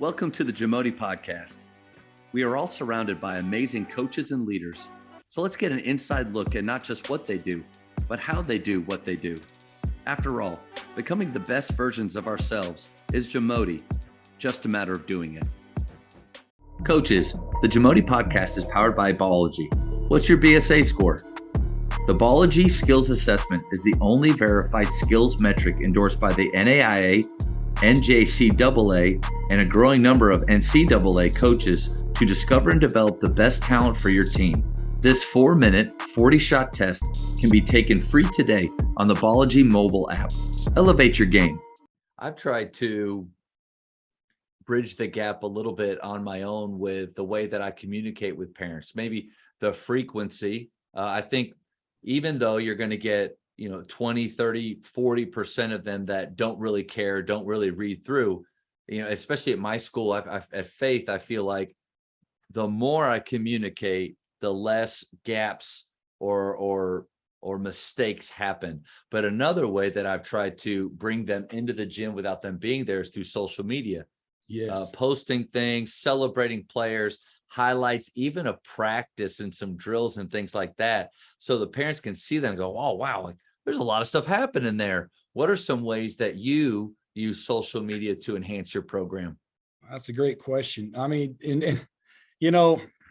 Welcome to the JAMODI podcast. We are all surrounded by amazing coaches and leaders. So let's get an inside look at not just what they do, but how they do what they do. After all, becoming the best versions of ourselves is JAMODI, just a matter of doing it. Coaches, the JAMODI podcast is powered by Ballology. What's your BSA score? The Ballology Skills Assessment is the only verified skills metric endorsed by the NAIA, NJCAA, and a growing number of NCAA coaches to discover and develop the best talent for your team. This 4-minute, 40-shot test can be taken free today on the Ballology mobile app. Elevate your game. I've tried to bridge the gap a little bit on my own with the way that I communicate with parents. Maybe the frequency. I think even though you're going to get 20, 30, 40% of them that don't really care, don't really read through, especially at my school, at Faith, I feel like the more I communicate, the less gaps or mistakes happen. But another way that I've tried to bring them into the gym without them being there is through social media. Yes. Posting things, celebrating players, highlights, even a practice and some drills and things like that. So the parents can see them and go, oh, wow, like, there's a lot of stuff happening there. What are some ways that you use social media to enhance your program? That's a great question. I mean, and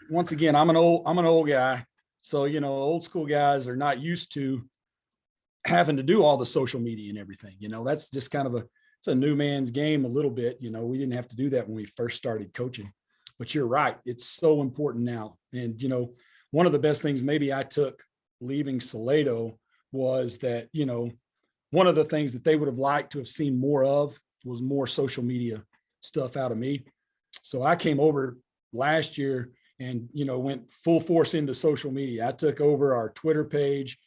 once again, I'm an old guy. So, old school guys are not used to having to do all the social media and everything. That's just kind of it's a new man's game a little bit. We didn't have to do that when we first started coaching. But you're right. It's so important now. And, one of the best things maybe I took leaving Salado was that, one of the things that they would have liked to have seen more of was more social media stuff out of me. So I came over last year and, went full force into social media. I took over our Twitter page.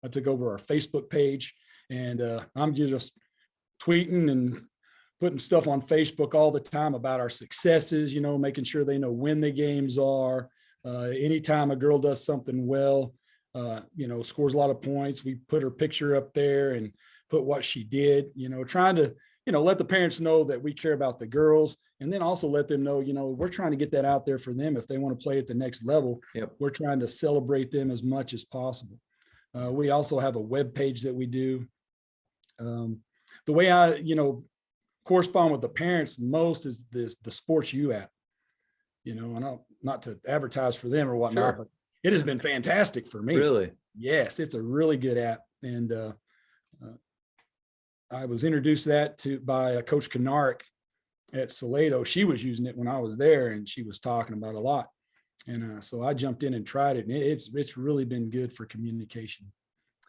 I took over our Facebook page, and I'm just tweeting and putting stuff on Facebook all the time about our successes, making sure they know when the games are. Anytime a girl does something well, scores a lot of points, we put her picture up there and put what she did, trying to, let the parents know that we care about the girls, and then also let them know, we're trying to get that out there for them. If they want to play at the next level, We're trying to celebrate them as much as possible. We also have a web page that we do. The way I, correspond with the parents most is the Sports U app, and not to advertise for them or whatnot, Sure. but it has been fantastic for me. Really? Yes, it's a really good app. And I was introduced to that by Coach Kanarik at Salado. She was using it when I was there, and she was talking about it a lot. And so I jumped in and tried it, and it's really been good for communication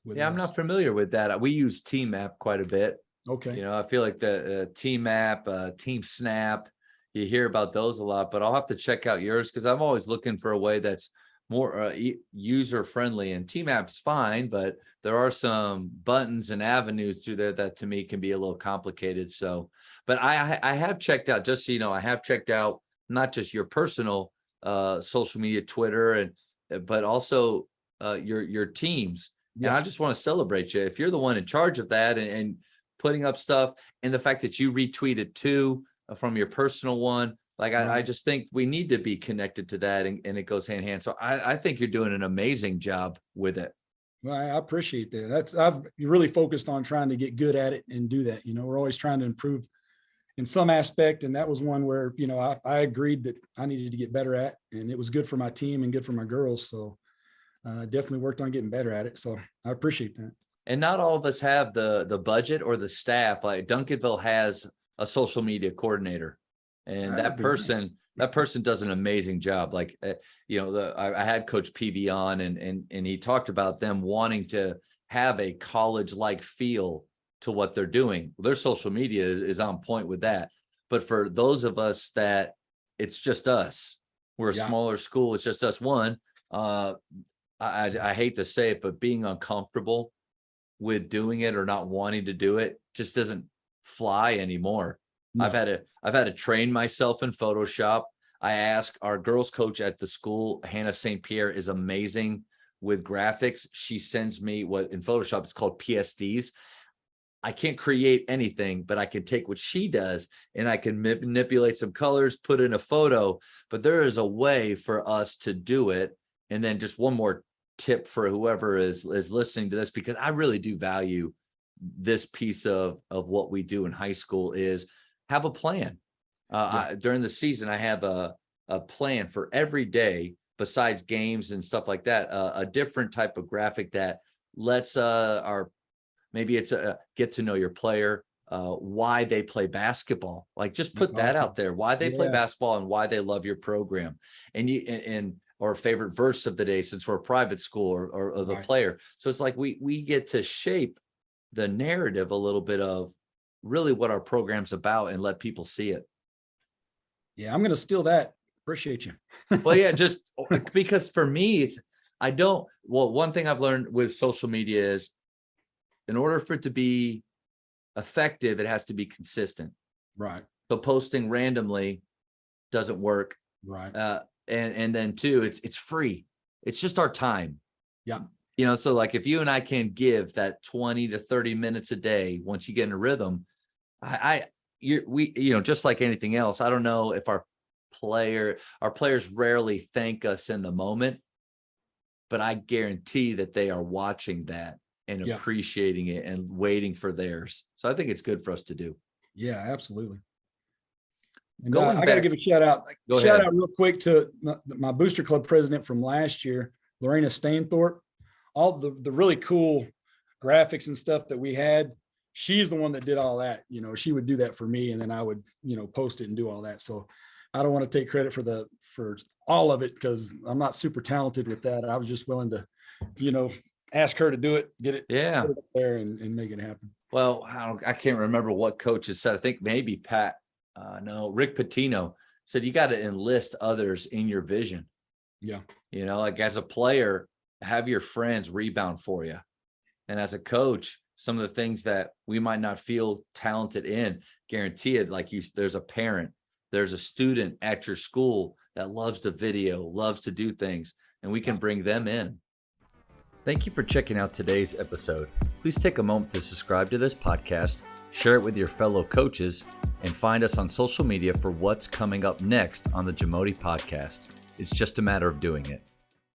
with us. I'm not familiar with that. We use Team App quite a bit. Okay. I feel like the Team App, Team Snap, you hear about those a lot, but I'll have to check out yours because I'm always looking for a way that's more user friendly. And Team App's fine, but there are some buttons and avenues through there that to me can be a little complicated. So, but I have checked out, just so you know, I have checked out not just your personal social media, Twitter, but also your teams. Yeah. And I just want to celebrate you if you're the one in charge of that and putting up stuff, and the fact that you retweeted too from your personal one. Like, I just think we need to be connected to that, and it goes hand in hand. So I think you're doing an amazing job with it. Well, I appreciate that. I've really focused on trying to get good at it and do that. We're always trying to improve in some aspect. And that was one where, I agreed that I needed to get better at, and it was good for my team and good for my girls. So I definitely worked on getting better at it. So I appreciate that. And not all of us have the budget or the staff. Like Duncanville has a social media coordinator, and that person does an amazing job. Like, I had Coach PV on, and he talked about them wanting to have a college-like feel to what they're doing. Their social media is on point with that. But for those of us that it's just us, we're a smaller school. It's just us. I hate to say it, but being uncomfortable with doing it or not wanting to do it just doesn't fly anymore. No. I've had to train myself in Photoshop. I ask our girls coach at the school, Hannah St. Pierre, is amazing with graphics. She sends me what in Photoshop is called PSDs. I can't create anything, but I can take what she does and I can manipulate some colors, put in a photo, but there is a way for us to do it. And then just one more tip for whoever is listening to this, because I really do value this piece of what we do in high school, is have a plan. During the season, I have a plan for every day besides games and stuff like that, a different type of graphic that lets maybe it's a get to know your player, why they play basketball. Like, just put that out there, why they play basketball and why they love your program. And or favorite verse of the day, since we're a private school, or the player. So it's like we get to shape the narrative a little bit of really what our program's about and let people see it. Yeah, I'm going to steal that. Appreciate you. Well, yeah, just because for me, one thing I've learned with social media is, in order for it to be effective, it has to be consistent. Right. So posting randomly doesn't work. Right. And then two, it's free. It's just our time. Yeah. So like, if you and I can give that 20 to 30 minutes a day, once you get in a rhythm, just like anything else, I don't know if our players rarely thank us in the moment, but I guarantee that they are watching that and appreciating it and waiting for theirs. So I think it's good for us to do. Yeah, absolutely. And I got to give a shout out real quick to my booster club president from last year, Lorena Stainthorpe. All the really cool graphics and stuff that we had, she's the one that did all that. She would do that for me, and then I would, post it and do all that. So I don't want to take credit for all of it, because I'm not super talented with that. I was just willing to, ask her to do it, get it up there and make it happen. Well, I can't remember what coach has said. I think maybe Rick Pitino said, you got to enlist others in your vision. Yeah. Like, as a player, have your friends rebound for you. And as a coach, some of the things that we might not feel talented in, guarantee it. Like, there's a parent, there's a student at your school that loves to video, loves to do things, and we can bring them in. Thank you for checking out today's episode. Please take a moment to subscribe to this podcast, share it with your fellow coaches, and find us on social media for what's coming up next on the JAMODI podcast. It's just a matter of doing it.